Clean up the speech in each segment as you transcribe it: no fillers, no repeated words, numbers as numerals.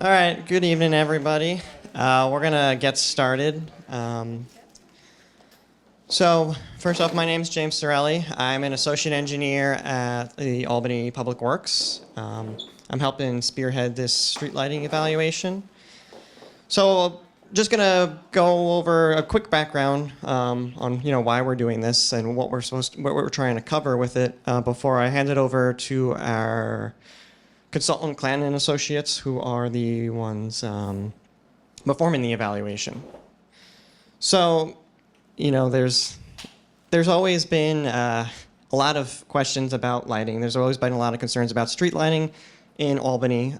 All right, good evening, everybody. We're going to get started. So, first off, my name is JCirelli. I'm an associate engineer at the Albany Public Works. I'm helping spearhead this street lighting evaluation. So, just going to go over a quick background on why we're doing this and what we're trying to cover with it before I hand it over to our consultant Clanton Associates, who are the ones performing the evaluation. So, there's always been a lot of questions about lighting. There's always been a lot of concerns about street lighting in Albany.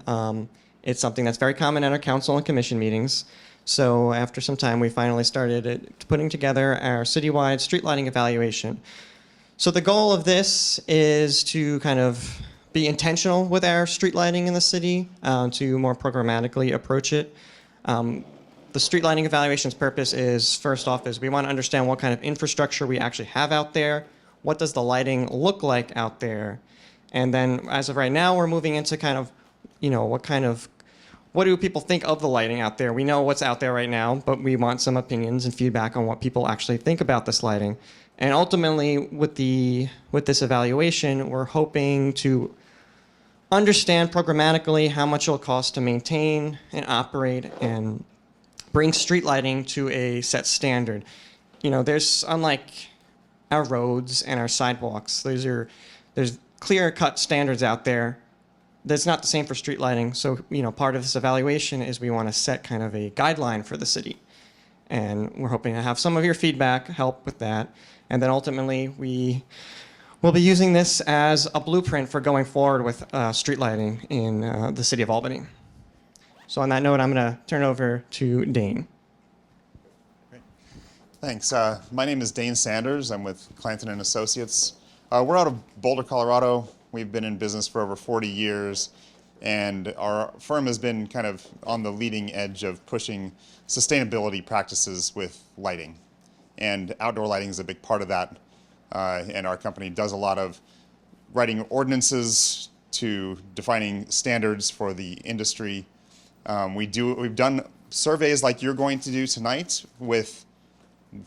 It's something that's very common at our council and commission meetings. So after some time, we finally started putting together our citywide street lighting evaluation. So the goal of this is to kind of be intentional with our street lighting in the city, to more programmatically approach it. The street lighting evaluation's purpose is, first off, is we want to understand what kind of infrastructure we actually have out there. What does the lighting look like out there? And then, as of right now, we're moving into kind of, what do people think of the lighting out there? We know what's out there right now, but we want some opinions and feedback on what people actually think about this lighting. And ultimately, with this evaluation, we're hoping to understand programmatically how much it'll cost to maintain and operate and bring street lighting to a set standard. There's, unlike our roads and our sidewalks, there's clear-cut standards out there. That's not the same for street lighting. So, part of this evaluation is we want to set kind of a guideline for the city. And we're hoping to have some of your feedback help with that. And then ultimately, we'll be using this as a blueprint for going forward with street lighting in the city of Albany. So on that note, I'm going to turn it over to Dane. Great. Thanks. My name is Dane Sanders. I'm with Clanton and Associates. We're out of Boulder, Colorado. We've been in business for over 40 years, and our firm has been kind of on the leading edge of pushing sustainability practices with lighting. And outdoor lighting is a big part of that. And our company does a lot of writing ordinances to defining standards for the industry. We've done surveys like you're going to do tonight with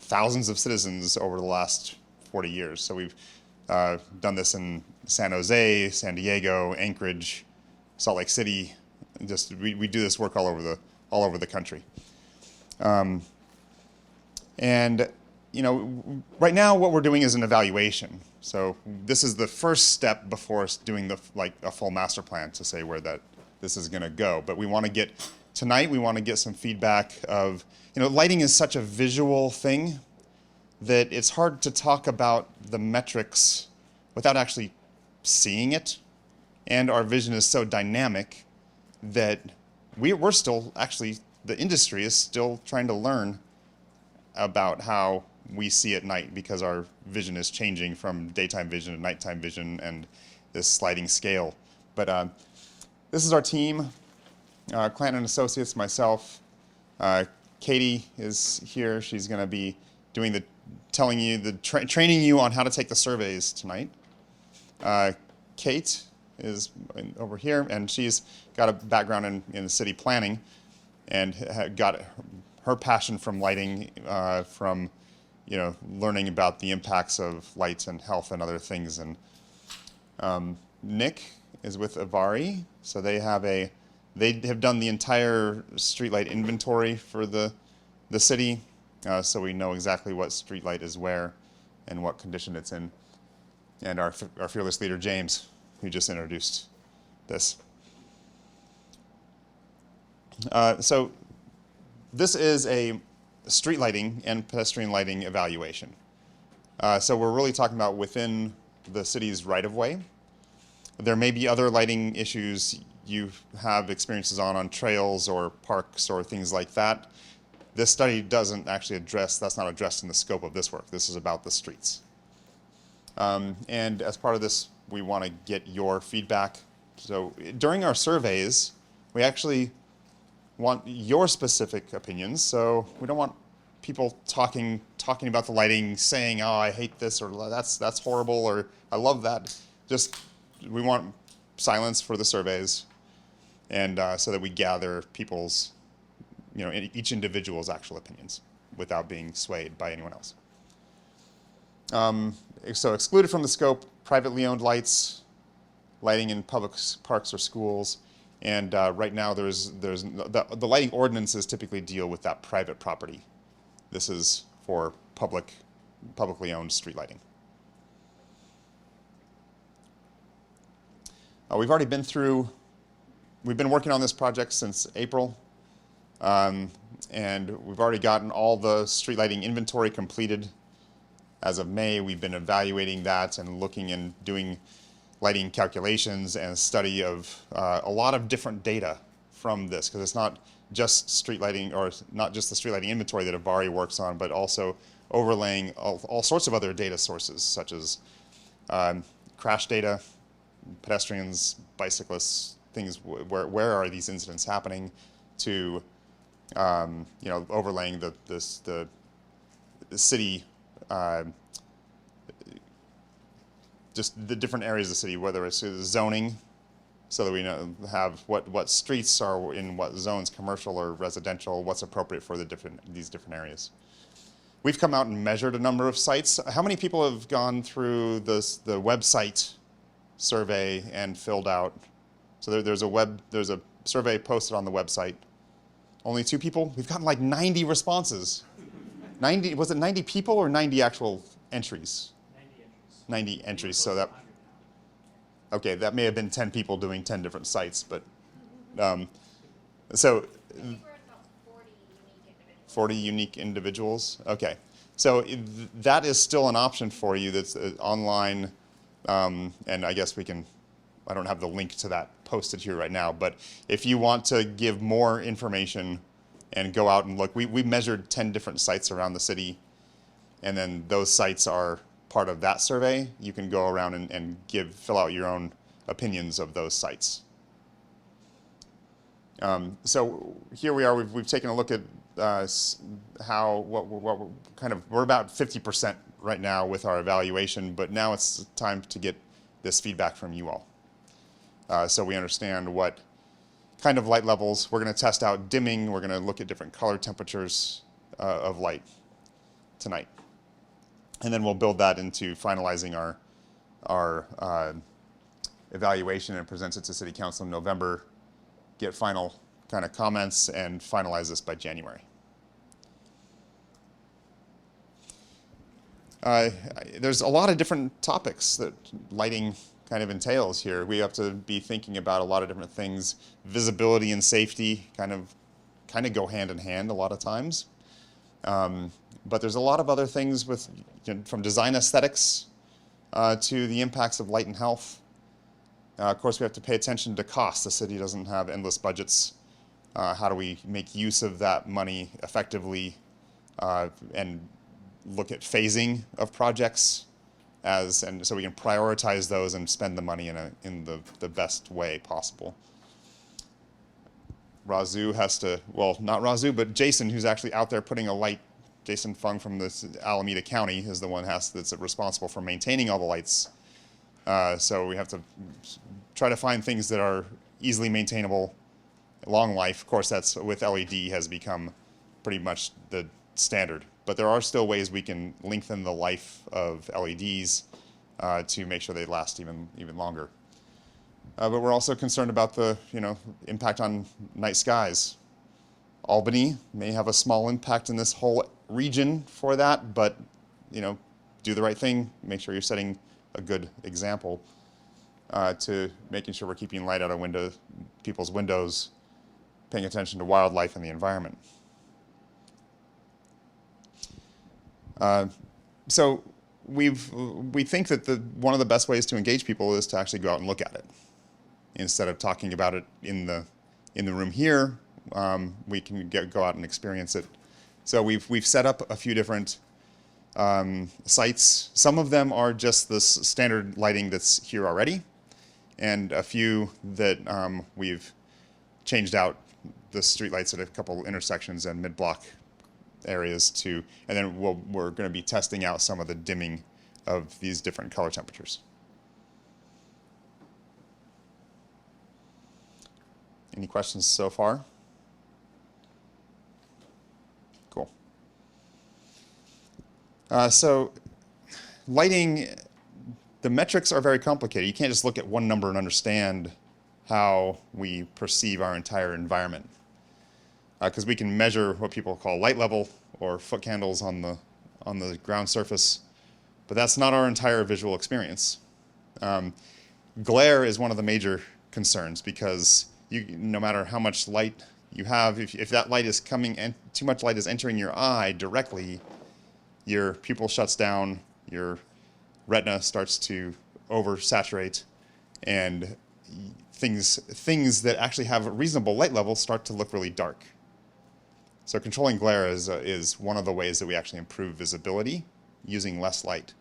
thousands of citizens over the last 40 years. So we've done this in San Jose, San Diego, Anchorage, Salt Lake City. We do this work all over the country. Right now what we're doing is an evaluation. So this is the first step before us doing a full master plan to say where this is going to go. But we want to get some feedback of, lighting is such a visual thing that it's hard to talk about the metrics without actually seeing it. And our vision is so dynamic that we're still actually, the industry is still trying to learn about how we see at night, because our vision is changing from daytime vision to nighttime vision and this sliding scale. But this is our team, Clanton Associates, myself. Katie is here. She's going to be doing training you on how to take the surveys tonight. Kate is over here, and she's got a background in city planning and got her passion from lighting, from learning about the impacts of lights and health and other things. And Nick is with Avari, so they have done the entire streetlight inventory for the city, so we know exactly what streetlight is where and what condition it's in. And our fearless leader James, who just introduced this. So this is a street lighting and pedestrian lighting evaluation. So we're really talking about within the city's right-of-way. There may be other lighting issues you have experiences on trails or parks or things like that. This study doesn't actually that's not addressed in the scope of this work. This is about the streets. And as part of this, we want to get your feedback. So during our surveys, we actually want your specific opinions. So we don't want people talking about the lighting, saying, "Oh, I hate this," or "That's horrible," or "I love that." We want silence for the surveys. and so that we gather people's, each individual's actual opinions without being swayed by anyone else. So excluded from the scope, privately owned lights, lighting in public parks or schools, and right now the lighting ordinances typically deal with that private property. This is for publicly owned street lighting. We've already we've been working on this project since April, and we've already gotten all the street lighting inventory completed. As of May, we've been evaluating that and looking and doing lighting calculations and study of a lot of different data from this, because it's not just street lighting, or not just the street lighting inventory that Avari works on, but also overlaying all sorts of other data sources, such as crash data, pedestrians, bicyclists, things where are these incidents happening, to overlaying the city, just the different areas of the city, whether it's zoning, so that we have what streets are in what zones, commercial or residential, what's appropriate for these different areas. We've come out and measured a number of sites. How many people have gone through the website survey and filled out? So there's a survey posted on the website. Only 2 people? We've gotten like 90 responses. 90, was it 90 people or 90 actual entries? 90 entries, so that, okay, that may have been 10 people doing 10 different sites, but, so. I think we're at about 40 unique individuals. 40 unique individuals, okay. So that is still an option for you that's online, and I guess I don't have the link to that posted here right now, but if you want to give more information and go out and look, we measured 10 different sites around the city, and then those sites are part of that survey. You can go around and fill out your own opinions of those sites. So here we are. We've taken a look at we're about 50% right now with our evaluation, but now it's time to get this feedback from you all, so we understand what kind of light levels. We're going to test out dimming. We're going to look at different color temperatures of light tonight. And then we'll build that into finalizing our evaluation and present it to City Council in November, get final kind of comments, and finalize this by January. There's a lot of different topics that lighting kind of entails here. We have to be thinking about a lot of different things. Visibility and safety kind of go hand in hand a lot of times. But there's a lot of other things with, from design aesthetics to the impacts of light and health. Of course, we have to pay attention to costs. The city doesn't have endless budgets. How do we make use of that money effectively and look at phasing of projects and so we can prioritize those and spend the money in the best way possible. Razoo has to, well, not Razoo, but Jason, who's actually out there putting a light. Jason Fung from the Alameda County is the one that's responsible for maintaining all the lights. So we have to try to find things that are easily maintainable, long life. Of course, that's with LED has become pretty much the standard. But there are still ways we can lengthen the life of LEDs to make sure they last even longer. But we're also concerned about the impact on night skies. Albany may have a small impact in this whole region for that, but do the right thing. Make sure you're setting a good example to making sure we're keeping light out of people's windows, paying attention to wildlife and the environment. So we think that one of the best ways to engage people is to actually go out and look at it instead of talking about it in the room here. We can go out and experience it. So we've set up a few different sites. Some of them are just the standard lighting that's here already, and a few that we've changed out the street lights at a couple intersections and mid-block areas too. And then we're going to be testing out some of the dimming of these different color temperatures. Any questions so far? Cool. So lighting, the metrics are very complicated. You can't just look at one number and understand how we perceive our entire environment. Because we can measure what people call light level or foot candles on the ground surface, but that's not our entire visual experience. Glare is one of the major concerns because no matter how much light you have, if that light is coming and too much light is entering your eye directly, your pupil shuts down, your retina starts to oversaturate, and things that actually have a reasonable light level start to look really dark. So controlling glare is one of the ways that we actually improve visibility using less light.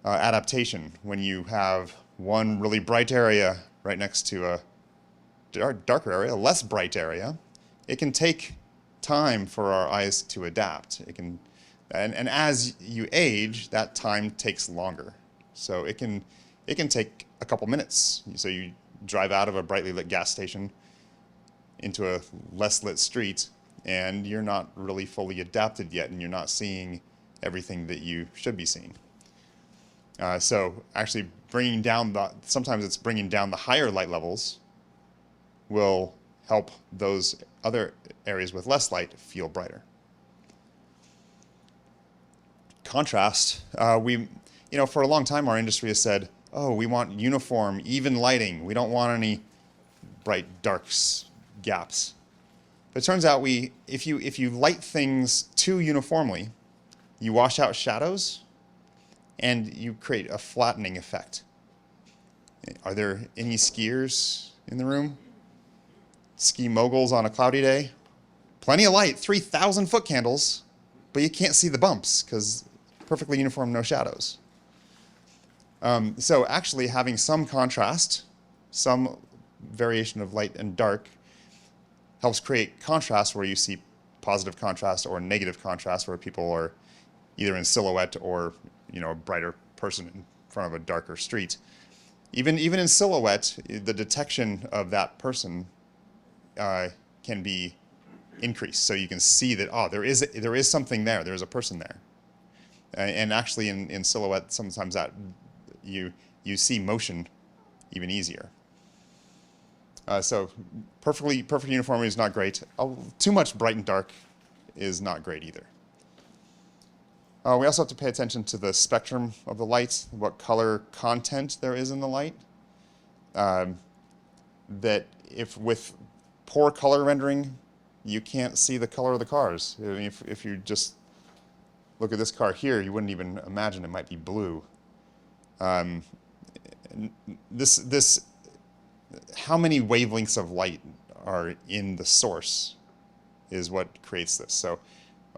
Adaptation, when you have one really bright area right next to a darker area, a less bright area, it can take time for our eyes to adapt. And as you age, that time takes longer. So it can take a couple minutes. So you drive out of a brightly lit gas station into a less lit street, and you're not really fully adapted yet, and you're not seeing everything that you should be seeing. So actually sometimes it's bringing down the higher light levels will help those other areas with less light feel brighter. Contrast, for a long time our industry has said, oh, we want uniform, even lighting. We don't want any bright, dark gaps. But it turns out if you light things too uniformly, you wash out shadows and you create a flattening effect. Are there any skiers in the room? Ski moguls on a cloudy day? Plenty of light, 3,000 foot candles, but you can't see the bumps because perfectly uniform, no shadows. So actually having some contrast, some variation of light and dark, helps create contrast where you see positive contrast or negative contrast where people are either in silhouette or a brighter person in front of a darker street. Even in silhouette, the detection of that person can be increased, so you can see that there is something there. There is a person there, and actually in silhouette, sometimes that you see motion even easier. So perfect uniformity is not great. Too much bright and dark is not great either. We also have to pay attention to the spectrum of the light, what color content there is in the light. That if with poor color rendering, you can't see the color of the cars. I mean, if you just look at this car here, you wouldn't even imagine it might be blue. How many wavelengths of light are in the source is what creates this. So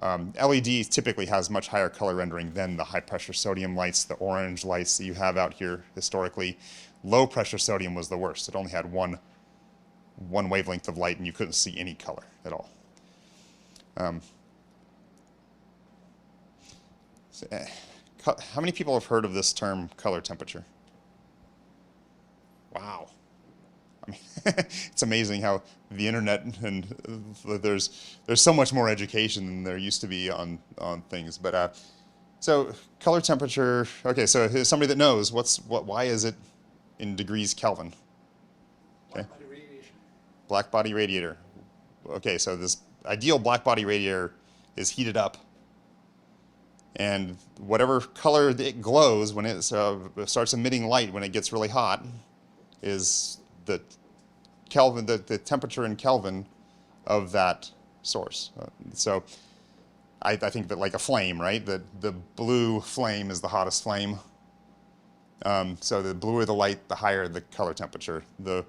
LED typically has much higher color rendering than the high pressure sodium lights, the orange lights that you have out here historically. Low pressure sodium was the worst. It only had one wavelength of light and you couldn't see any color at all. How many people have heard of this term color temperature? Wow. I mean, it's amazing how the internet and there's so much more education than there used to be on things. But so color temperature. Okay, so here's somebody that knows why is it in degrees Kelvin? Okay. Black body radiation. Black body radiator. Okay, so this ideal black body radiator is heated up, and whatever color it glows when it starts emitting light when it gets really hot is the Kelvin, the temperature in Kelvin of that source. So I think that like a flame, right? The blue flame is the hottest flame. So the bluer the light, the higher the color temperature. The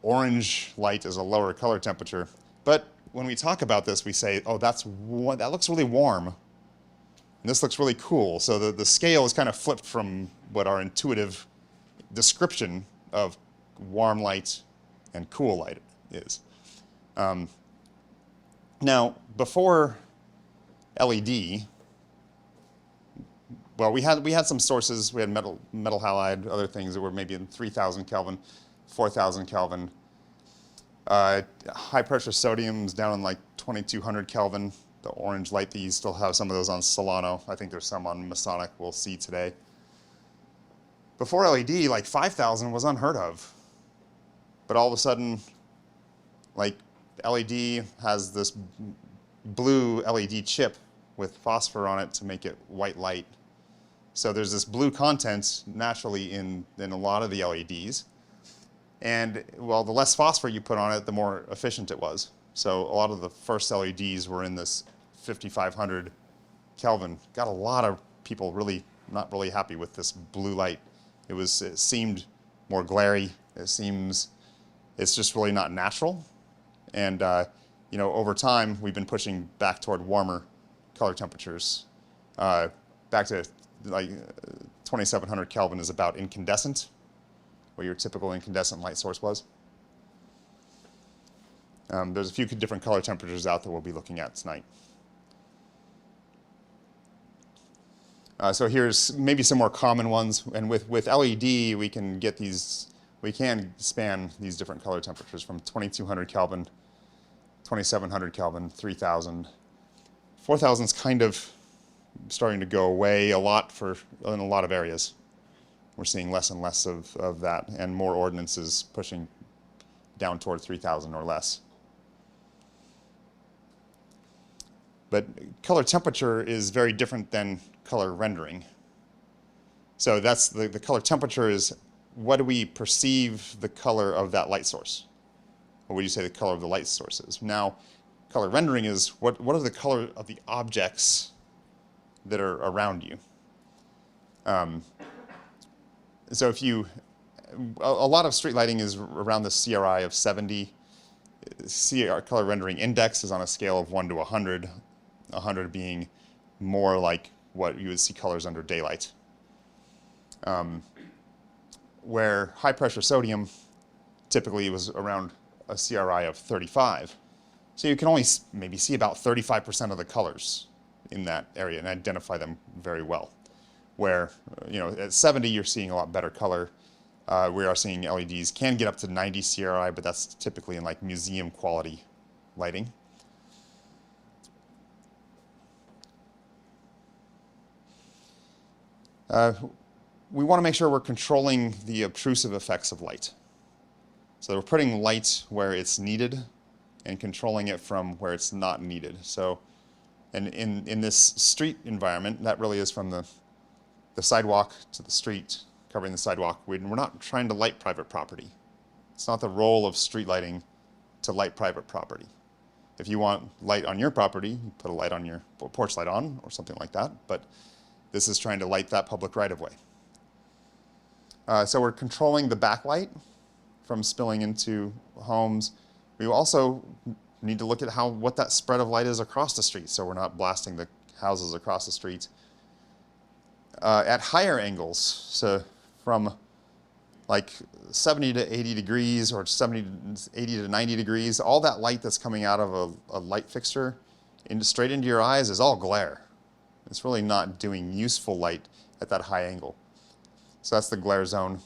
orange light is a lower color temperature. But when we talk about this, we say, oh, that looks really warm. And this looks really cool. So the scale is kind of flipped from what our intuitive description of warm light and cool light is. Now, before LED, well, we had some sources. We had metal halide, other things that were maybe in 3,000 Kelvin, 4,000 Kelvin. High pressure sodium's down in like 2200 Kelvin. The orange light that you still have some of those on Solano. I think there's some on Masonic we'll see today. Before LED, like 5000 was unheard of. But all of a sudden, like LED has this blue LED chip with phosphor on it to make it white light. So there's this blue content naturally in a lot of the LEDs. And well, the less phosphor you put on it, the more efficient it was. So a lot of the first LEDs were in this 5500 Kelvin. Got a lot of people really not really happy with this blue light. It seemed more glary. It's just really not natural. And over time, we've been pushing back toward warmer color temperatures. Back to like 2700 Kelvin is about incandescent, what your typical incandescent light source was. There's a few different color temperatures out that we'll be looking at tonight. So here's maybe some more common ones, and with LED we can span these different color temperatures from 2200 Kelvin, 2700 Kelvin, 3000. 4000 is kind of starting to go away a lot in a lot of areas. We're seeing less and less of that, and more ordinances pushing down toward 3000 or less. But color temperature is very different than color rendering. So that's the color temperature is what do we perceive the color of that light source? What would you say the color of the light source is? Now, color rendering is what are the color of the objects that are around you? So a lot of street lighting is around the CRI of 70. Color rendering index is on a scale of 1 to 100, 100 being more like what you would see colors under daylight. Where high pressure sodium typically was around a CRI of 35. So you can only maybe see about 35% of the colors in that area and identify them very well. Where, at 70 you're seeing a lot better color. We are seeing LEDs can get up to 90 CRI, but that's typically in like museum quality lighting. We want to make sure we're controlling the obtrusive effects of light. So we're putting light where it's needed and controlling it from where it's not needed. So, and in this street environment, that really is from the sidewalk to the street, covering the sidewalk. We're not trying to light private property. It's not the role of street lighting to light private property. If you want light on your property, you put a light on your porch light on or something like that, but this is trying to light that public right-of-way. So we're controlling the backlight from spilling into homes. We also need to look at what that spread of light is across the street, so we're not blasting the houses across the street. At higher angles, so from like 70 to 80 degrees or 80 to 90 degrees, all that light that's coming out of a light fixture straight into your eyes is all glare. It's really not doing useful light at that high angle. So that's the glare zone.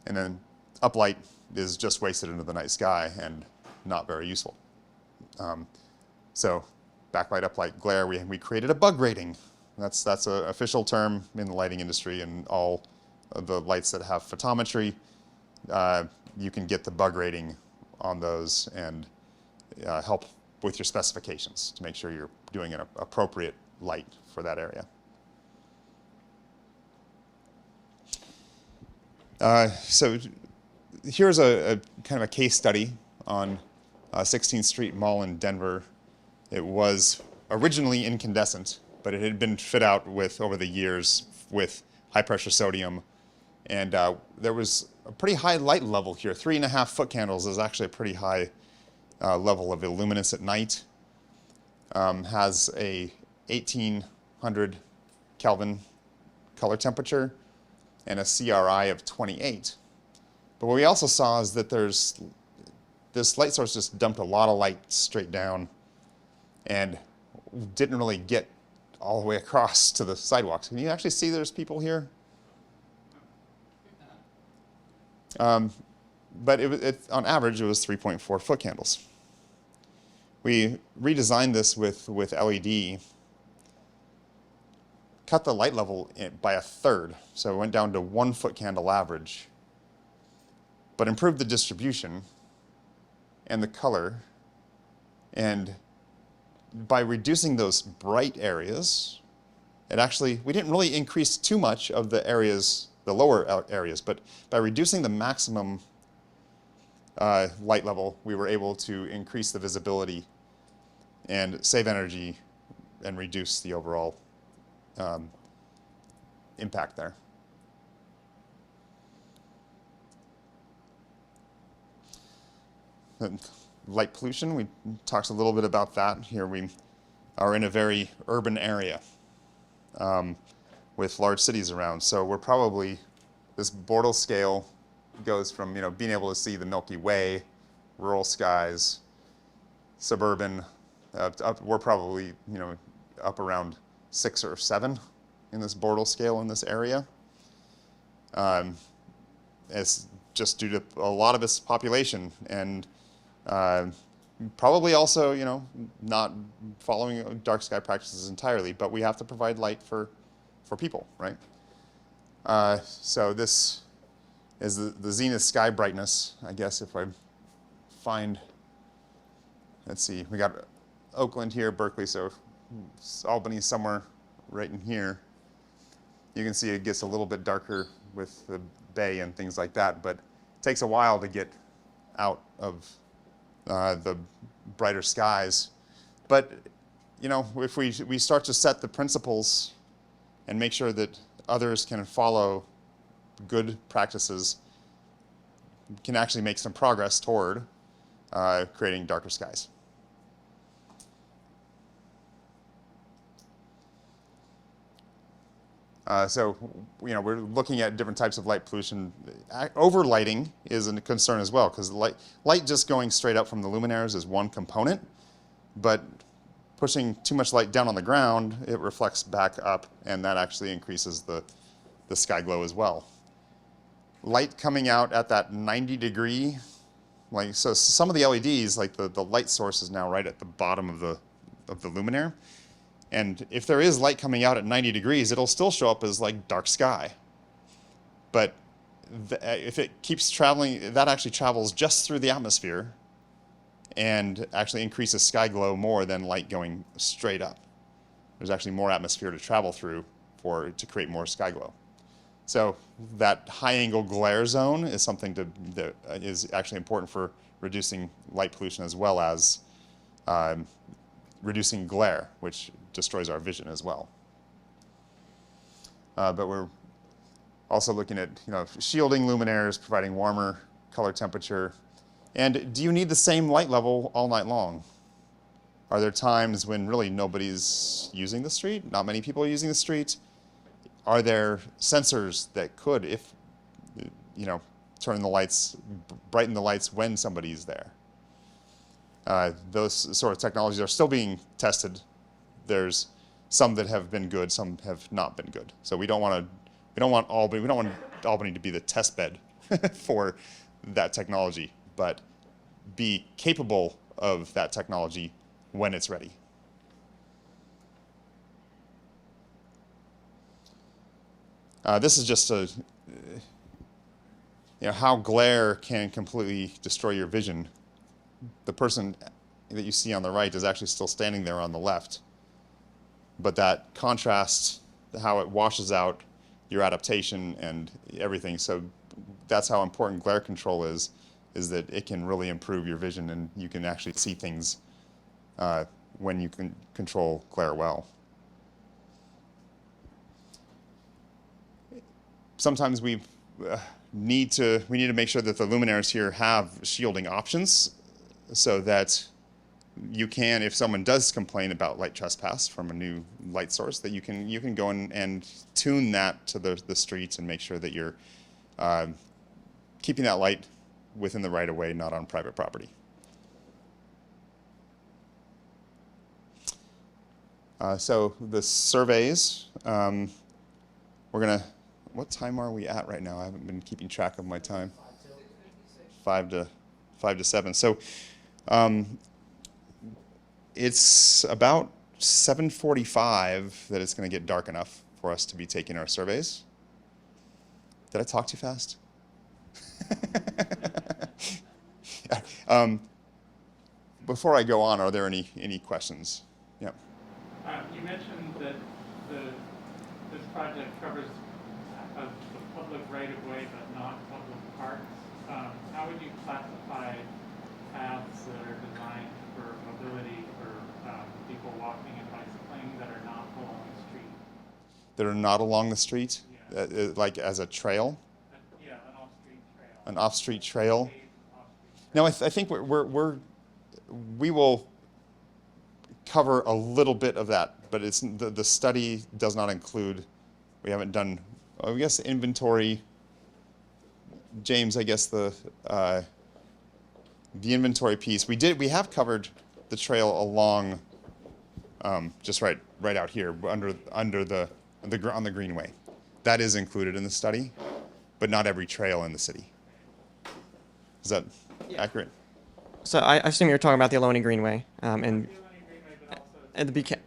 And then uplight is just wasted into the night sky and not very useful. So backlight, uplight, glare, we created a bug rating. That's an official term in the lighting industry, and all of the lights that have photometry, you can get the bug rating on those and help with your specifications to make sure you're doing an appropriate light for that area. So here's a kind of a case study on 16th Street Mall in Denver. It was originally incandescent, but it had been fit out over the years with high pressure sodium, and there was a pretty high light level here. 3.5 foot candles is actually a pretty high level of illuminance at night. Has a 1800 Kelvin color temperature and a CRI of 28. But what we also saw is that this light source just dumped a lot of light straight down and didn't really get all the way across to the sidewalks. Can you actually see there's people here? but on average, it was 3.4 foot candles. We redesigned this with LED, cut the light level by a third, so it went down to 1 foot candle average, but improved the distribution and the color. And by reducing those bright areas, we didn't really increase too much of the areas, the lower areas, but by reducing the maximum light level, we were able to increase the visibility and save energy and reduce the overall impact there. And light pollution, we talked a little bit about that. Here we are in a very urban area with large cities around. So we're probably, this Bortle scale goes from being able to see the Milky Way, rural skies, suburban, we're probably up around 6 or 7 in this Bortle scale in this area. It's just due to a lot of its population and probably also, not following dark sky practices entirely, but we have to provide light for people, right? So this is the zenith sky brightness, I guess, if I find, let's see, we got Oakland here, Berkeley, so Albany somewhere right in here. You can see it gets a little bit darker with the bay and things like that, but it takes a while to get out of the brighter skies. But if we start to set the principles and make sure that others can follow good practices, can actually make some progress toward creating darker skies. So we're looking at different types of light pollution. Overlighting is a concern as well, because light just going straight up from the luminaires is one component, but pushing too much light down on the ground, it reflects back up, and that actually increases the sky glow as well. Light coming out at that 90-degree, so some of the LEDs, like the light source is now right at the bottom of the luminaire. And if there is light coming out at 90 degrees, it'll still show up as like dark sky. But if it keeps traveling, that actually travels just through the atmosphere and actually increases sky glow more than light going straight up. There's actually more atmosphere to travel through to create more sky glow. So that high angle glare zone is something that is actually important for reducing light pollution, as well as reducing glare, which destroys our vision as well. But we're also looking at shielding luminaires, providing warmer color temperature. And do you need the same light level all night long? Are there times when really nobody's using the street? Not many people are using the street? Are there sensors that could, if turn the lights, brighten the lights when somebody's there? Those sort of technologies are still being tested. There's some that have been good, some have not been good. So we don't want Albany to be the test bed for that technology, but be capable of that technology when it's ready. This is just how glare can completely destroy your vision. The person that you see on the right is actually still standing there on the left. But that contrast, how it washes out your adaptation and everything. So that's how important glare control is that it can really improve your vision, and you can actually see things when you can control glare well. Sometimes we need to make sure that the luminaires here have shielding options, so that you can, if someone does complain about light trespass from a new light source, that you can go in and tune that to the streets and make sure that you're keeping that light within the right of way, not on private property. So the surveys, we're gonna. What time are we at right now? I haven't been keeping track of my time. 5 to 7. So it's about 7:45 that it's going to get dark enough for us to be taking our surveys. Did I talk too fast? Before I go on, are there any questions? Yeah. You mentioned that this project covers the public right-of-way but not public parks. How would you classify paths that are designed for mobility for people walking and bicycling that are not along the street? That are not along the street, Yeah. like as a trail, Yeah, an off-street trail. an off-street trail. Paved off-street trail. No, I think we will cover a little bit of that, but it's the study does not include. We haven't done, I guess, inventory. James, I guess the inventory piece we have covered the trail along, just right out here under on the greenway. That is included in the study, but not every trail in the city. Is that accurate? So I assume you're talking about the Albany Greenway and Albany Greenway, but also and the BK. Codornices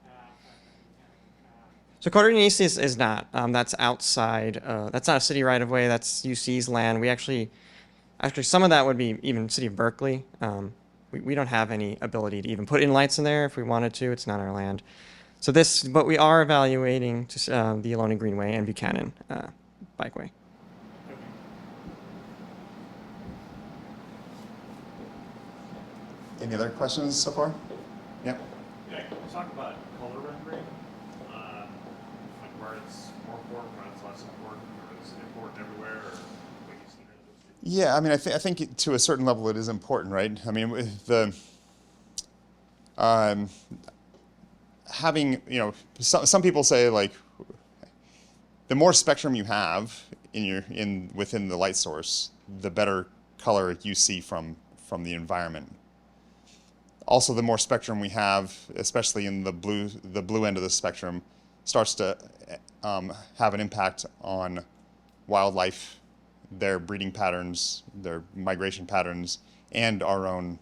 path and So Codornices is not. That's outside. That's not a city right of way. That's UC's land. We actually, some of that would be even City of Berkeley. We don't have any ability to even put in lights in there if we wanted to. It's not our land. So but we are evaluating the Albany Greenway and Buchanan bikeway. Any other questions so far? Yep. Yeah, can you talk about color rendering? Like where it's more important, where it's less important, or is it important everywhere, or what you've seen in the Yeah, I mean, I think to a certain level it is important, right? I mean, with the having, some people say like the more spectrum you have within the light source, the better color you see from the environment. Also, the more spectrum we have, especially in the blue end of the spectrum, starts to have an impact on wildlife, their breeding patterns, their migration patterns, and our own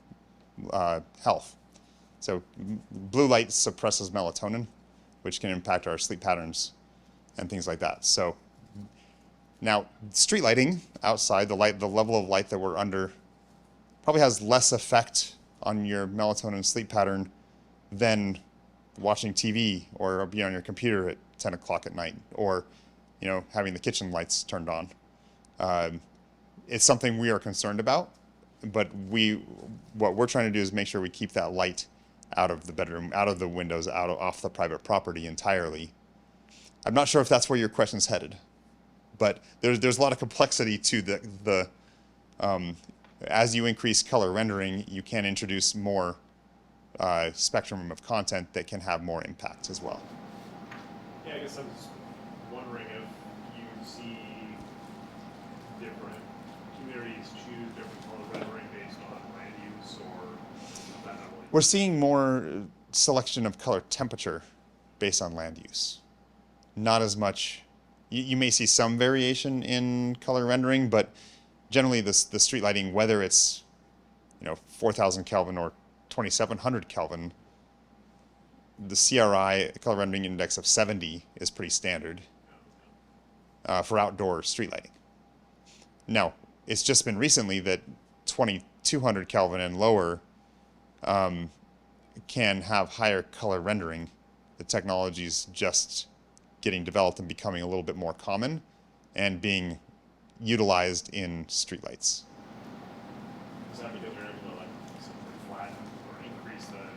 health. So blue light suppresses melatonin, which can impact our sleep patterns and things like that. So now, street lighting outside, the level of light that we're under probably has less effect on your melatonin sleep pattern than watching TV or be on your computer at 10 o'clock at night, or having the kitchen lights turned on. It's something we are concerned about, but what we're trying to do is make sure we keep that light out of the bedroom, out of the windows, off the private property entirely. I'm not sure if that's where your question's headed, but there's a lot of complexity to the as you increase color rendering, you can introduce more spectrum of content that can have more impact as well. Yeah, I guess I was wondering if you see different communities choose different color rendering based on land use, or is that not really? We're seeing more selection of color temperature based on land use. Not as much. You may see some variation in color rendering, but generally the street lighting, whether it's 4,000 Kelvin or 2,700 Kelvin, the CRI, color rendering index of 70, is pretty standard for outdoor street lighting. Now, it's just been recently that 2,200 Kelvin and lower can have higher color rendering. The technology's just getting developed and becoming a little bit more common and being utilized in streetlights. Is that because they're able to like simply flatten or increase the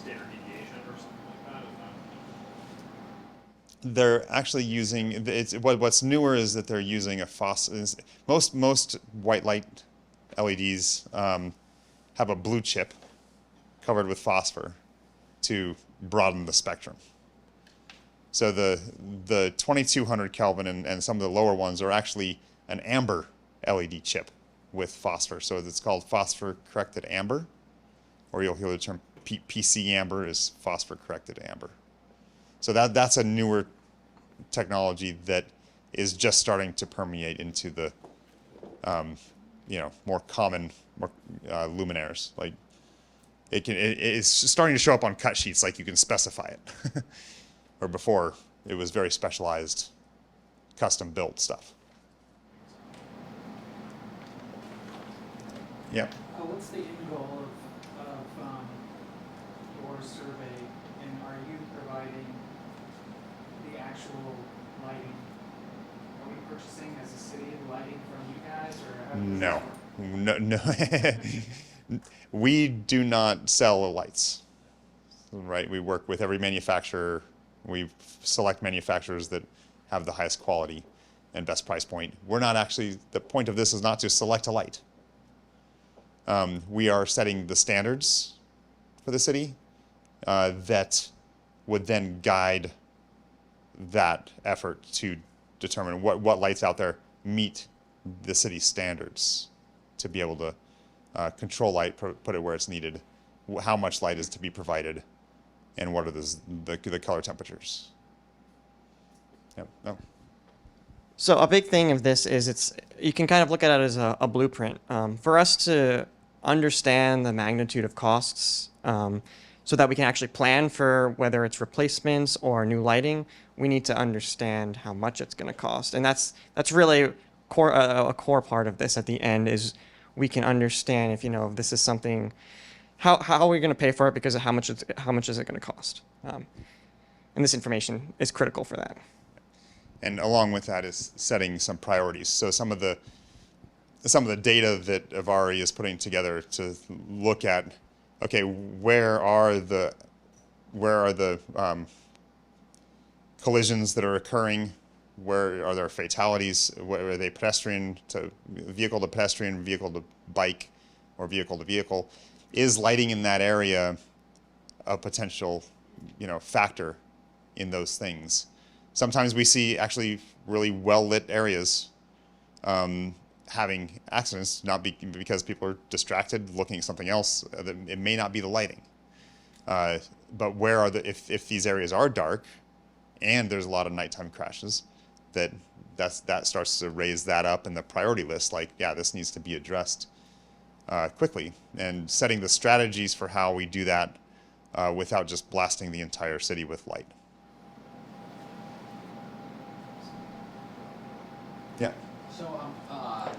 standard deviation or something like that? Is that? They're actually using what's newer is that they're using most white light LEDs have a blue chip covered with phosphor to broaden the spectrum. So the 2200 Kelvin and some of the lower ones are actually an amber LED chip with phosphor. So it's called phosphor corrected amber, or you'll hear the term PC amber is phosphor corrected amber. So that's a newer technology that is just starting to permeate into the more common, more luminaires. Like it's starting to show up on cut sheets. Like you can specify it, or before it was very specialized, custom built stuff. Yeah. What's the end goal of your survey, and are you providing the actual lighting? Are we purchasing as a city lighting from you guys, or how does that work? No. We do not sell lights, right? We work with every manufacturer. We select manufacturers that have the highest quality and best price point. We're not actually, the point of this is not to select a light. We are setting the standards for the city that would then guide that effort to determine what lights out there meet the city's standards to be able to control light, put it where it's needed, how much light is to be provided, and what are the color temperatures. Yep. No. So a big thing of this is you can kind of look at it as a blueprint. For us to understand the magnitude of costs so that we can actually plan for whether it's replacements or new lighting, we need to understand how much it's going to cost. And that's really a core part of this at the end is we can understand if this is something, how are we going to pay for it because of how much is it going to cost. And this information is critical for that. And along with that is setting some priorities. So some of the data that Avari is putting together to look at, okay, where are the collisions that are occurring? Where are there fatalities? Where are they pedestrian to vehicle, vehicle to bike, or vehicle to vehicle? Is lighting in that area a potential, factor in those things? Sometimes we see actually really well-lit areas having accidents, not because people are distracted looking at something else. It may not be the lighting. But where are if these areas are dark and there's a lot of nighttime crashes, that starts to raise that up in the priority list. Like, yeah, this needs to be addressed quickly, and setting the strategies for how we do that without just blasting the entire city with light. Yeah. So I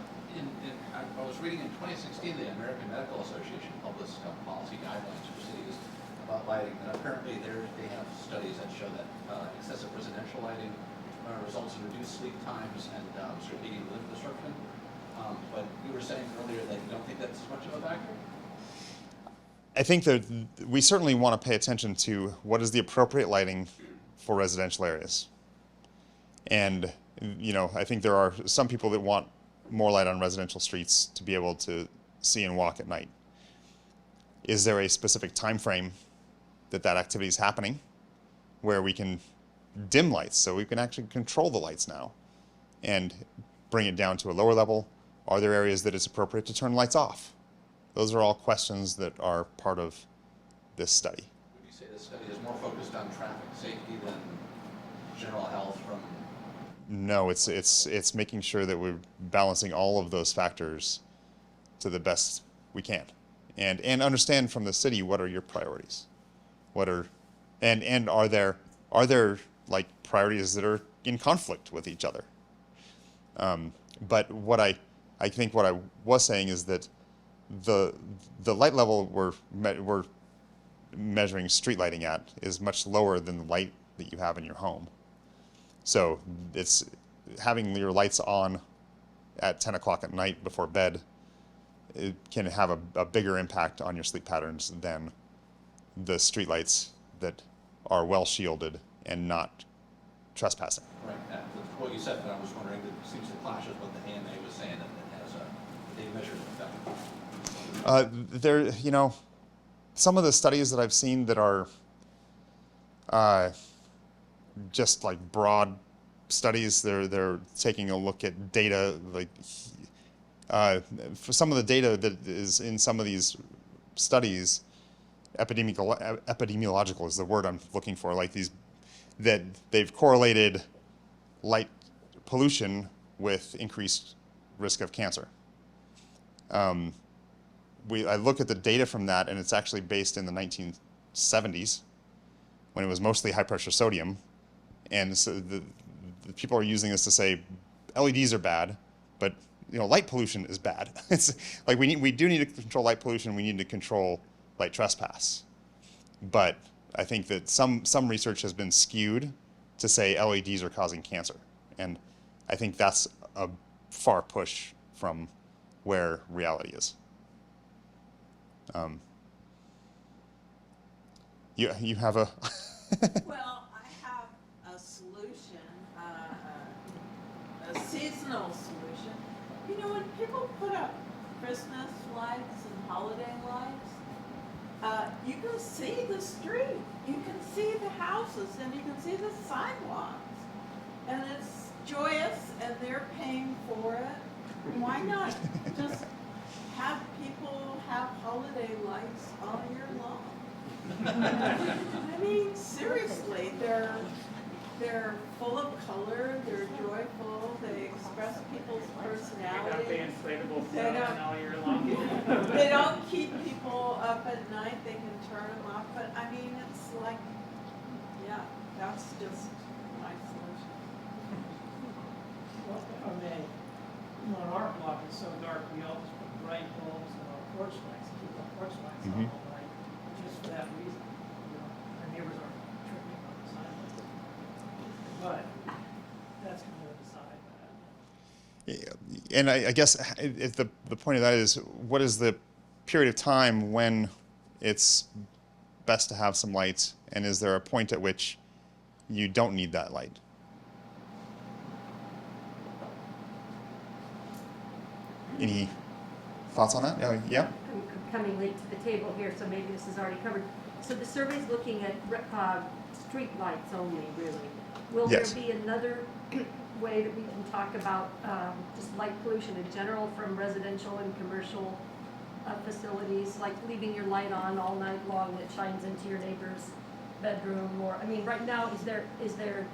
was reading in 2016 the American Medical Association published policy guidelines for cities about lighting, and apparently they have studies that show that excessive residential lighting results in reduced sleep times and circadian rhythm disruption. But you were saying earlier that you don't think that's much of a factor? I think that we certainly want to pay attention to what is the appropriate lighting for residential areas. And, I think there are some people that want more light on residential streets to be able to see and walk at night. Is there a specific time frame that activity is happening where we can dim lights so we can actually control the lights now and bring it down to a lower level? Are there areas that it's appropriate to turn lights off? Those are all questions that are part of this study. Would you say this study is more focused on traffic safety than general health from? No, it's making sure that we're balancing all of those factors to the best we can, and understand from the city what are your priorities, and are there like priorities that are in conflict with each other. But what I think what I was saying is that the light level we're measuring street lighting at is much lower than the light that you have in your home. So it's having your lights on at 10 o'clock at night before bed, it can have a bigger impact on your sleep patterns than the street lights that are well shielded and not trespassing. Right. That's what you said, but I was wondering, it seems to clash with what the AMA was saying, that it has a measured effect. There, some of the studies that I've seen that are just like broad studies, they're taking a look at data, like for some of the data that is in some of these studies, epidemiological is the word I'm looking for, like these, that they've correlated light pollution with increased risk of cancer. I look at the data from that, and it's actually based in the 1970s, when it was mostly high pressure sodium, and so the people are using this to say LEDs are bad, but light pollution is bad. It's like we do need to control light pollution. We need to control light trespass, but I think that some research has been skewed to say LEDs are causing cancer, and I think that's a far push from where reality is. You have a Well, I have a solution, a seasonal solution. When people put up Christmas lights and holiday lights, you can see the street, you can see the houses, and you can see the sidewalks. And it's joyous, and they're paying for it. Why not just have people have holiday lights all year long? I mean, seriously, they're full of color, they're joyful, they express people's You got the personality. inflatable They snowman don't- all year long. They don't keep people up at night, they can turn them off, but I mean, it's like, yeah, that's just my solution. Well, if I may, on our block, it's so dark, we all just put bright bulbs in our porch lights, keep our porch lights on all night, just for that reason. Our neighbors aren't tripping on the sidewalks. But that's kind of the side. and I guess if the point of that is, what is the period of time when it's best to have some lights, and is there a point at which you don't need that light? Any thoughts on that? Yeah. I'm coming late to the table here, so maybe this is already covered. So the survey's looking at street lights only, really. Will there Yes. be another way that we can talk about just light pollution in general from residential and commercial facilities, like leaving your light on all night long that shines into your neighbor's bedroom? Or, I mean, right now, do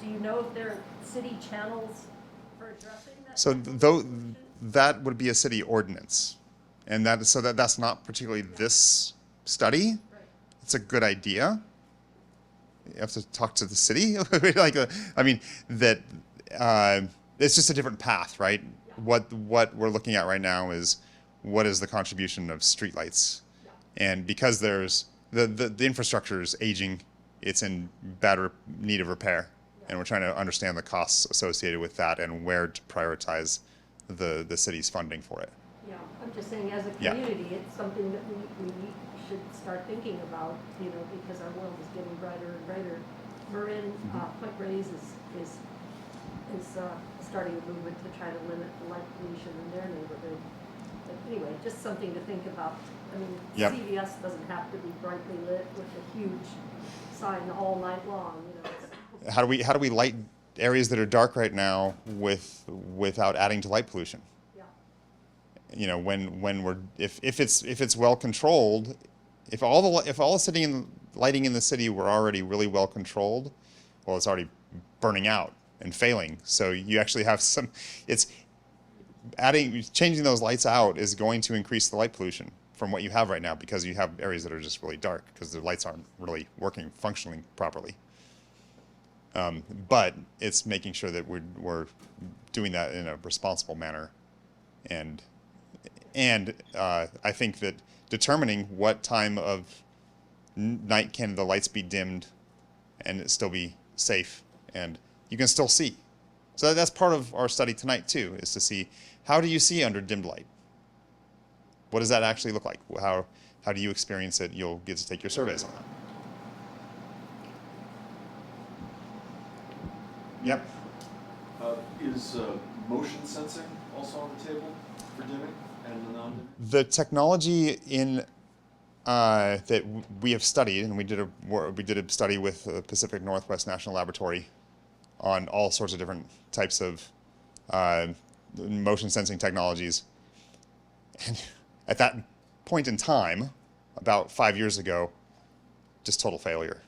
you know if there are city channels for addressing that? So type of though pollution? that would be a city ordinance, and that's not particularly this study. Right. It's a good idea. You have to talk to the city. It's just a different path, right? Yeah. What we're looking at right now is what is the contribution of streetlights, and because there's the infrastructure is aging, it's in bad need of repair, and we're trying to understand the costs associated with that and where to prioritize the city's funding for it. Yeah, I'm just saying, as a Yeah. community, it's something that we should start thinking about, because our world is getting brighter and brighter. Marin, Point Reyes is starting a movement to try to limit the light pollution in their neighborhood. But anyway, just something to think about. I mean, Yep. CVS doesn't have to be brightly lit with a huge sign all night long, it's- How do we light areas that are dark right now without adding to light pollution? Yeah. If it's well controlled, if all the lighting in the city were already really well controlled, well, it's already burning out and failing. So you actually have changing those lights out is going to increase the light pollution from what you have right now, because you have areas that are just really dark because the lights aren't really functioning properly. But it's making sure that we're doing that in a responsible manner, and I think that determining what time of night can the lights be dimmed and it still be safe and you can still see. So that's part of our study tonight too, is to see, how do you see under dimmed light? What does that actually look like? How do you experience it? You'll get to take your surveys on that. Yep. Is motion sensing also on the table for dimming and the non-dimming? The technology that we have studied, and we did a study with the Pacific Northwest National Laboratory on all sorts of different types of motion sensing technologies. And at that point in time, about 5 years ago, just total failure.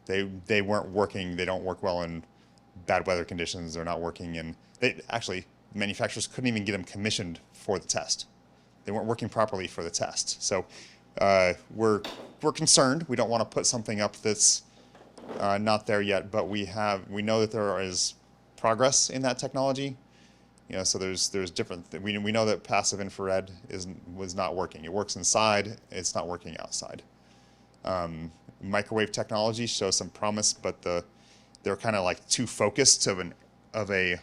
They weren't working. They don't work well in bad weather conditions. They're not working in. Manufacturers couldn't even get them commissioned for the test. They weren't working properly for the test. So we're concerned. We don't want to put something up that's not there yet, but we know that there is progress in that technology. You know, so there's different. We know that passive infrared was not working. It works inside. It's not working outside. Microwave technology shows some promise, but they're kind of like too focused of a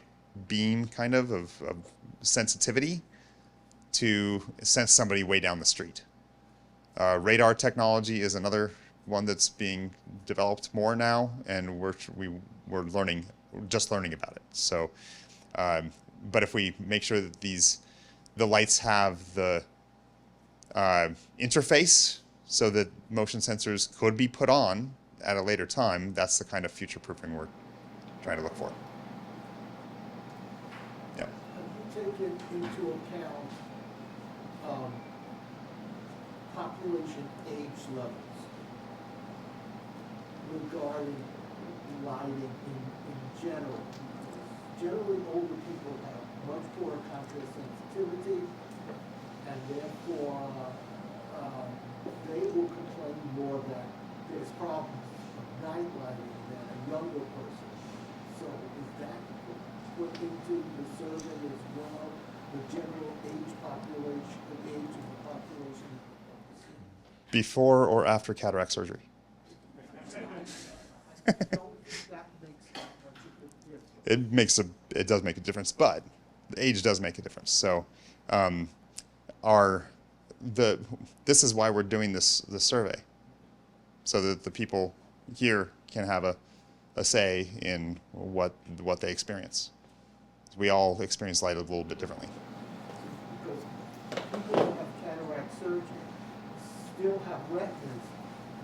beam kind of sensitivity to sense somebody way down the street. Radar technology is another one that's being developed more now, and we're just learning about it. So, but if we make sure that the lights have the interface so that motion sensors could be put on at a later time, that's the kind of future proofing we're trying to look for. Yeah. Have you taken into account population age levels regarding lighting in general? Generally, older people have much poorer contrast sensitivity, and therefore they will complain more that there's problems with night lighting than a younger person. So is that put into the survey as well, the general age population, the age of the population? Before or after cataract surgery? I don't think that makes that much of a difference. It does make a difference, but the age does make a difference. So, this is why we're doing this survey, so that the people here can have a say in what they experience. We all experience light a little bit differently. Because people who have cataract surgery still have retinas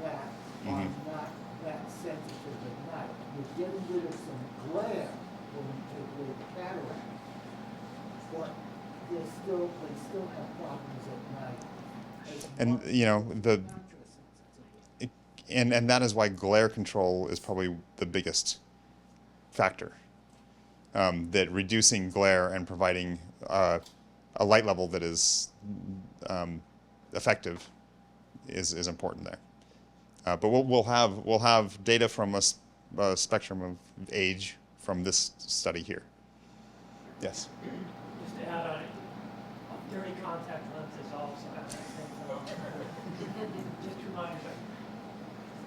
that are not that sensitive at night. You're getting rid of some glare when you take away the cataract, but they still have problems at night. And you know and that is why glare control is probably the biggest factor. That reducing glare and providing a light level that is effective is important there. But we'll have data from a spectrum of age from this study here. Yes. Just to add on it, dirty contact lenses also have that same phenomenon. Just to remind you,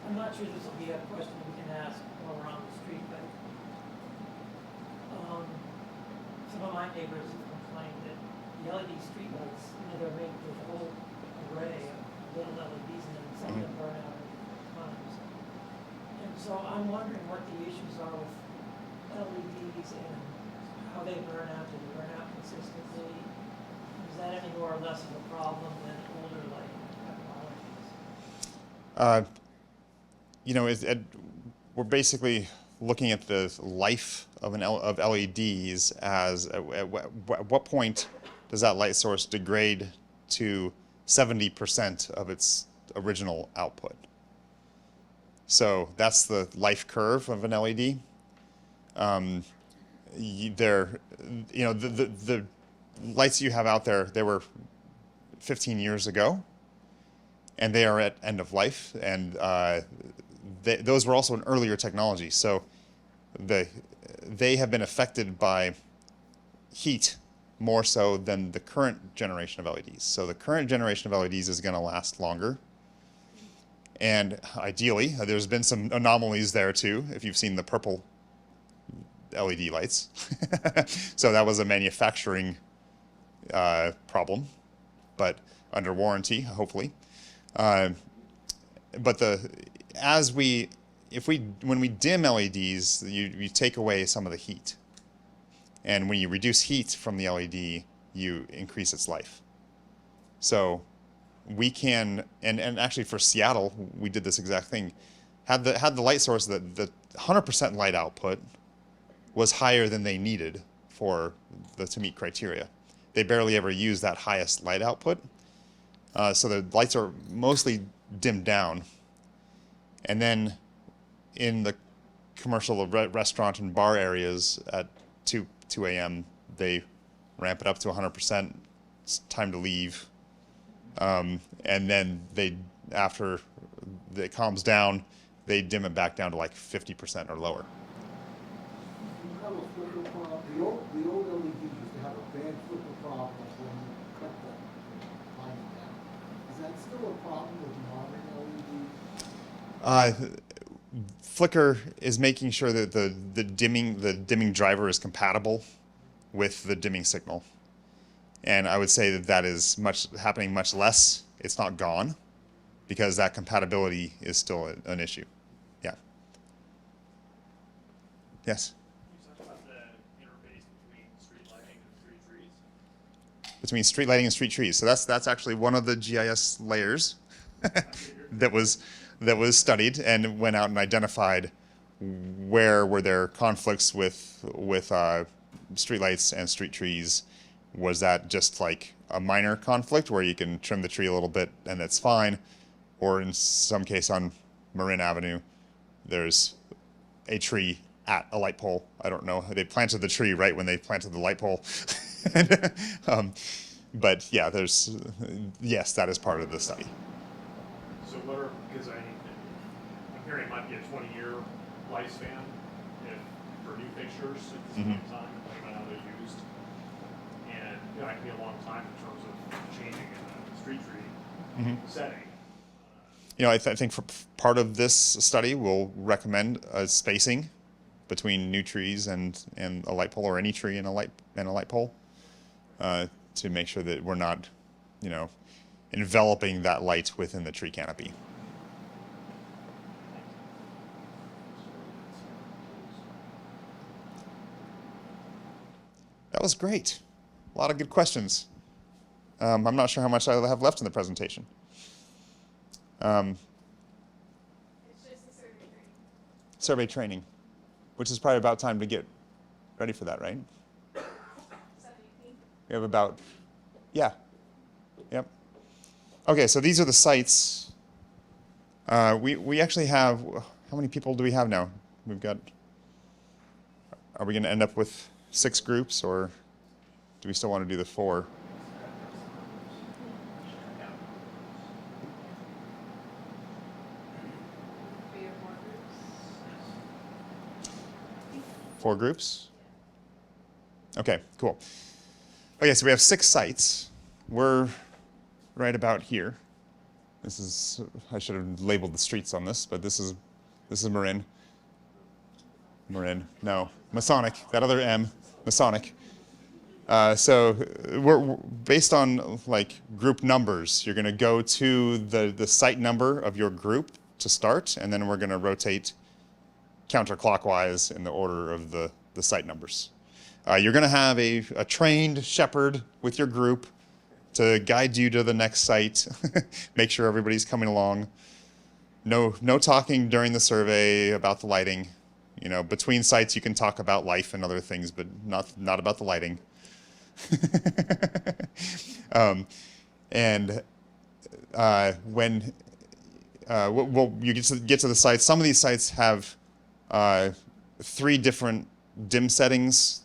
I'm not sure this will be a question we can ask while we're on the street, but some of my neighbors have complained that the LED streetlights, they're made with a whole array of little LEDs in them, some of them burn out at times. And so I'm wondering what the issues are with LEDs and how they burn out. Do they burn out consistently? Is that any more or less of a problem than older lighting technologies? We're basically looking at the life of of LEDs as at what point does that light source degrade to 70% of its original output. So that's the life curve of an LED. The lights you have out there, they were 15 years ago, and they are at end of life, and those were also an earlier technology. So they have been affected by heat more so than the current generation of LEDs. So the current generation of LEDs is going to last longer. And ideally, there's been some anomalies there too, if you've seen the purple LED lights. So that was a manufacturing problem, but under warranty, hopefully. But when we dim LEDs, you take away some of the heat. And when you reduce heat from the LED, you increase its life. So we can, and actually for Seattle, we did this exact thing. Had the light source, the 100% light output was higher than they needed to meet criteria. They barely ever use that highest light output. So the lights are mostly dimmed down. And then in the commercial restaurant and bar areas at 2 a.m., they ramp it up to 100%. It's time to leave. And then after it calms down, they dim it back down to like 50% or lower. You have a flicker problem. The old LEDs used to have a bad flicker problem when you cut the line down. Is that still a problem with modern LEDs? Flicker is making sure that the dimming driver is compatible with the dimming signal. And I would say that is happening much less. It's not gone, because that compatibility is still an issue. Yeah. Yes? Can you talk about the interface between street lighting and street trees? Between street lighting and street trees. So that's actually one of the GIS layers that was studied and went out and identified where were there conflicts with streetlights and street trees. Was that just like a minor conflict where you can trim the tree a little bit and that's fine? Or in some case on Marin Avenue, there's a tree at a light pole. I don't know. They planted the tree right when they planted the light pole. But yeah, yes, that is part of the study. So because I'm hearing it might be a 20-year lifespan for new fixtures at this point in time, depending on how they're used. And that can be a long time in terms of changing in a street tree setting. I think for part of this study, we'll recommend a spacing between new trees and a light pole, or any tree and a light pole, to make sure that we're not, enveloping that light within the tree canopy. That was great. A lot of good questions. I'm not sure how much I have left in the presentation. It's just the survey training. Survey training, which is probably about time to get ready for that, right? 17. We have about, yeah, yep. Okay, so these are the sites. We actually have, how many people do we have now? We've got, are we going to end up with 6 groups, or do we still want to do the 4? We have more groups. 4 groups? Okay, cool. Okay, so we have 6 sites. We're right about here. This is, I should have labeled the streets on this, but this is Marin. No, Masonic, that other M, Masonic. So we're based on like group numbers. You're going to go to the site number of your group to start, and then we're going to rotate counterclockwise in the order of the site numbers. You're going to have a trained shepherd with your group to guide you to the next site. Make sure everybody's coming along. No talking during the survey about the lighting. Between sites you can talk about life and other things, but not about the lighting. When you get to the sites, some of these sites have 3 different dim settings.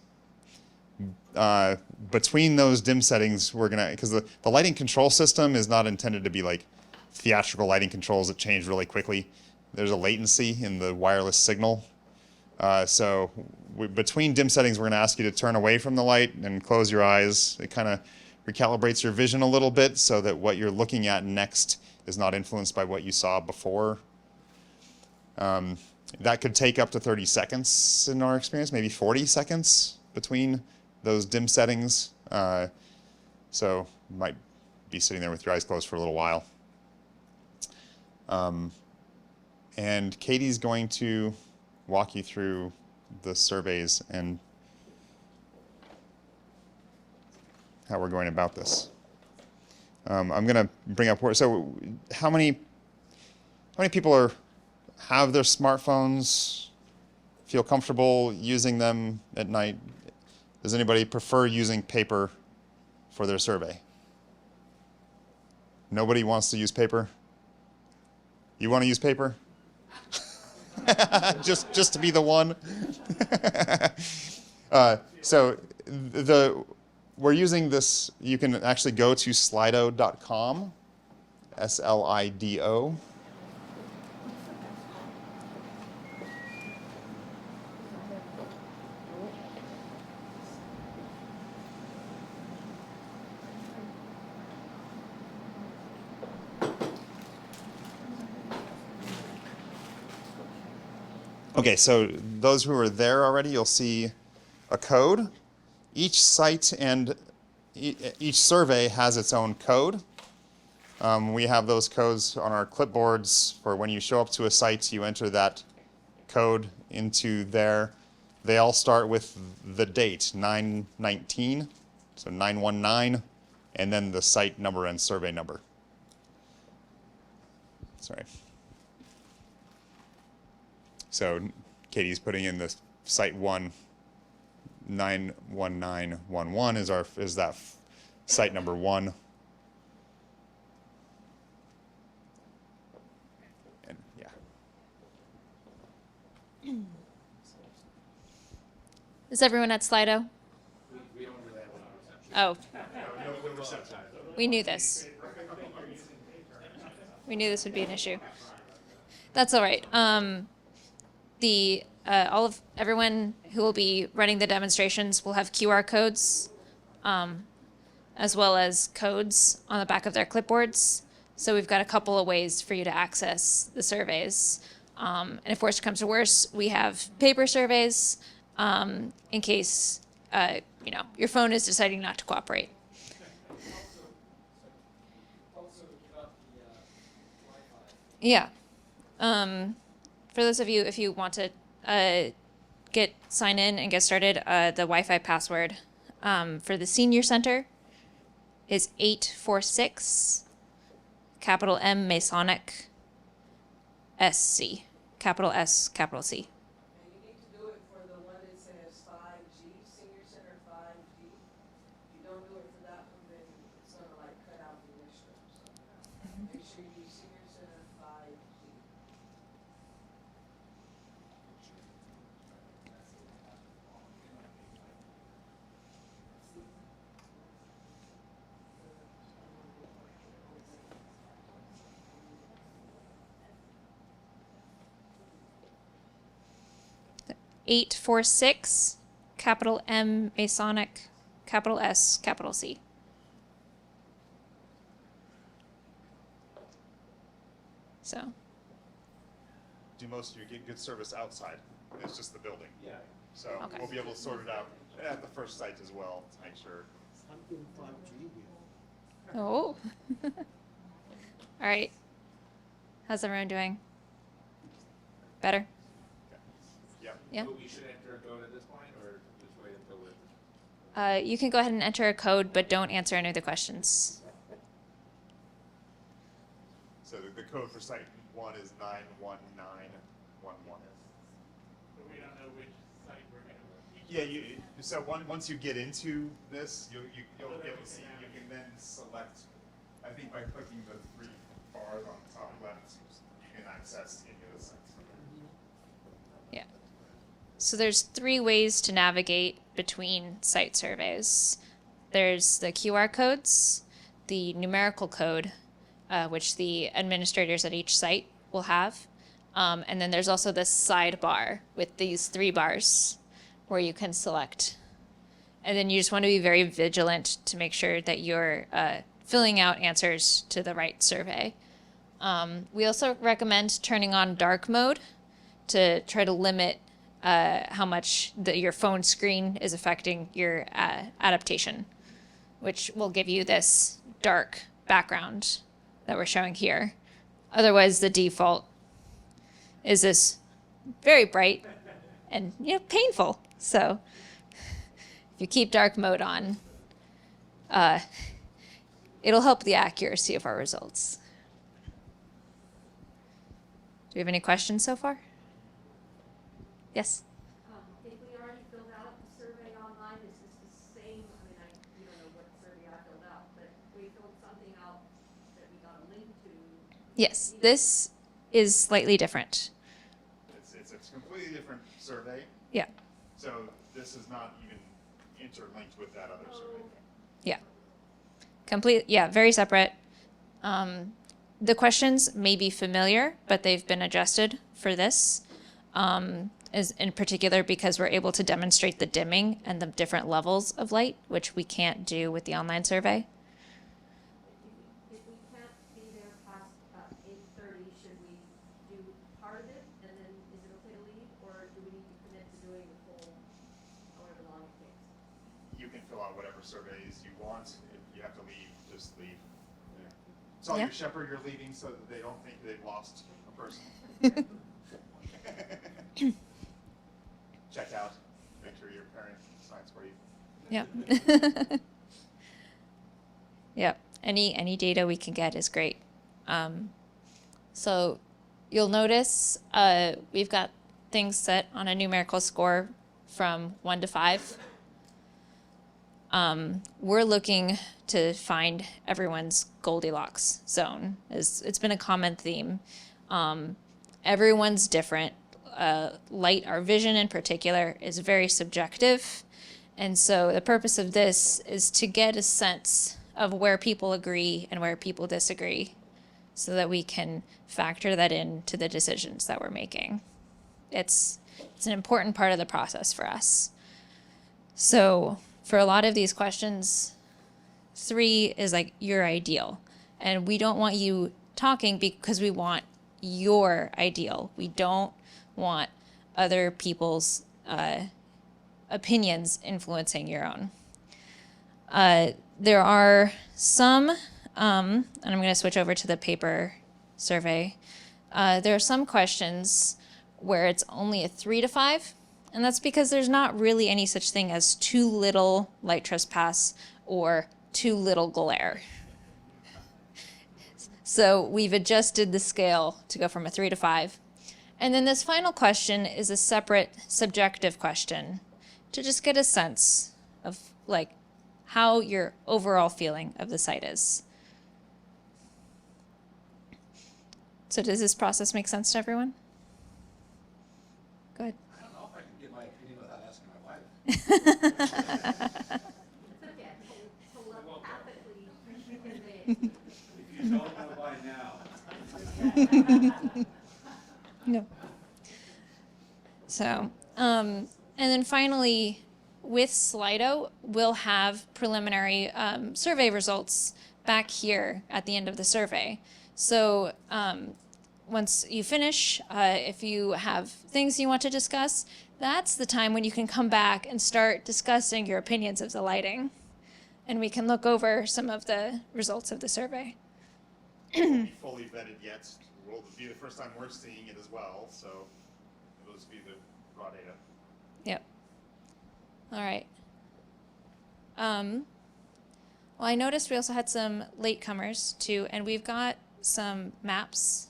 Between those dim settings, we're gonna, because the lighting control system is not intended to be like theatrical lighting controls that change really quickly. There's a latency in the wireless signal. So between dim settings, we're going to ask you to turn away from the light and close your eyes. It kind of recalibrates your vision a little bit so that what you're looking at next is not influenced by what you saw before. That could take up to 30 seconds in our experience, maybe 40 seconds between those dim settings. So you might be sitting there with your eyes closed for a little while. And Katie's going to walk you through the surveys and how we're going about this. I'm going to bring up, so how many people have their smartphones, feel comfortable using them at night? Does anybody prefer using paper for their survey? Nobody wants to use paper? You want to use paper? just to be the one. So we're using this. You can actually go to slido.com SLIDO. Okay, so those who are there already, you'll see a code. Each site and each survey has its own code. We have those codes on our clipboards for when you show up to a site, you enter that code into there. They all start with the date, 9/19, so 919, and then the site number and survey number. Sorry. So Katie's putting in the site 1 91911 is that site number 1. And yeah. Is everyone at Slido? Oh. We knew this. We knew this would be an issue. That's all right. Everyone who will be running the demonstrations will have QR codes, as well as codes on the back of their clipboards. So we've got a couple of ways for you to access the surveys. And if worse comes to worse, we have paper surveys in case your phone is deciding not to cooperate. Yeah. For those of you, if you want to sign in and get started, the Wi-Fi password for the Senior Center is 846, capital M Masonic, SC, capital S, capital C. And you need to do it for the one that says 5G, Senior Center 5G. If you don't do it for that one, then it's gonna like cut out the initial. So make sure you use Senior Center 5G. Eight four six, capital M Masonic, capital S, capital C. So. Do most of you get good service outside? It's just the building. Yeah. So Okay. we'll be able to sort it out at the first site as well to make sure. I'm getting 5G here. Oh. All right. How's everyone doing? Better? Yeah. Yeah. But we should enter a code at this point, or just wait until it? You can go ahead and enter a code, but don't answer any of the questions. So the code for site 1 is 91911. But we don't know which site we're gonna. Yeah, so once you get into this, you'll be able to see, you can then select, I think by clicking the 3 bars on the top left, you can access any of the sites. Yeah. So there's 3 ways to navigate between site surveys. There's the QR codes, the numerical code, which the administrators at each site will have. And then there's also this sidebar with these 3 bars where you can select. And then you just want to be very vigilant to make sure that you're filling out answers to the right survey. We also recommend turning on dark mode to try to limit how much your phone screen is affecting your adaptation, which will give you this dark background that we're showing here. Otherwise, the default is this very bright and painful. So if you keep dark mode on, it'll help the accuracy of our results. Do we have any questions so far? Yes? If we already filled out the survey online, is this the same? I mean, you don't know what survey I filled out, but we filled something out that we got a link to. Yes, this is slightly different. It's a completely different survey. Yeah. So this is not even interlinked with that other survey. Yeah. Very separate. the questions may be familiar, but they've been adjusted for this, is in particular because we're able to demonstrate the dimming and the different levels of light, which we can't do with the online survey. If we can't be there past 8:30, should we do part of it, and then is it okay to leave, or do we need to commit to doing the full, however long it takes? You can fill out whatever surveys you want. If you have to leave, just leave. Yeah. Tell Yeah. your shepherd you're leaving so that they don't think they've lost a person. Check out. Make sure your parent signs for you. Yep. Yep. Any data we can get is great. So you'll notice we've got things set on a numerical score from 1 to 5. We're looking to find everyone's Goldilocks zone. It's been a common theme. Everyone's different. Light, our vision in particular, is very subjective. And so the purpose of this is to get a sense of where people agree and where people disagree so that we can factor that into the decisions that we're making. It's an important part of the process for us. So for a lot of these questions, 3 is like your ideal. And we don't want you talking because we want your ideal. We don't want other people's opinions influencing your own. There are some, and I'm going to switch over to the paper survey. There are some questions where it's only a 3 to 5, and that's because there's not really any such thing as too little light trespass or too little glare. So we've adjusted the scale to go from a 3 to 5. And then this final question is a separate subjective question to just get a sense of like how your overall feeling of the site is. So does this process make sense to everyone? Go ahead. I don't know if I can give my opinion without asking my wife. Telepathically convey. If you don't know by now. No. So, and then finally, with Slido, we'll have preliminary survey results back here at the end of the survey. So once you finish, if you have things you want to discuss, that's the time when you can come back and start discussing your opinions of the lighting. And we can look over some of the results of the survey. Won't be fully vetted yet. Will be the first time we're seeing it as well, so it'll just be the raw data. Yep. All right. Well, I noticed we also had some latecomers too, and we've got some maps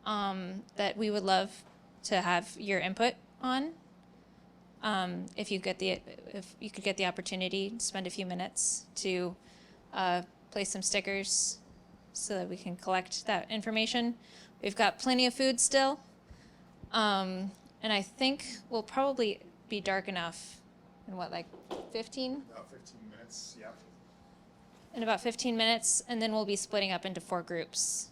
that we would love to have your input on. If you could get the opportunity to spend a few minutes to place some stickers so that we can collect that information. We've got plenty of food still. And I think we'll probably be dark enough in what, like 15? About 15 minutes, yeah. In about 15 minutes, and then we'll be splitting up into 4 groups.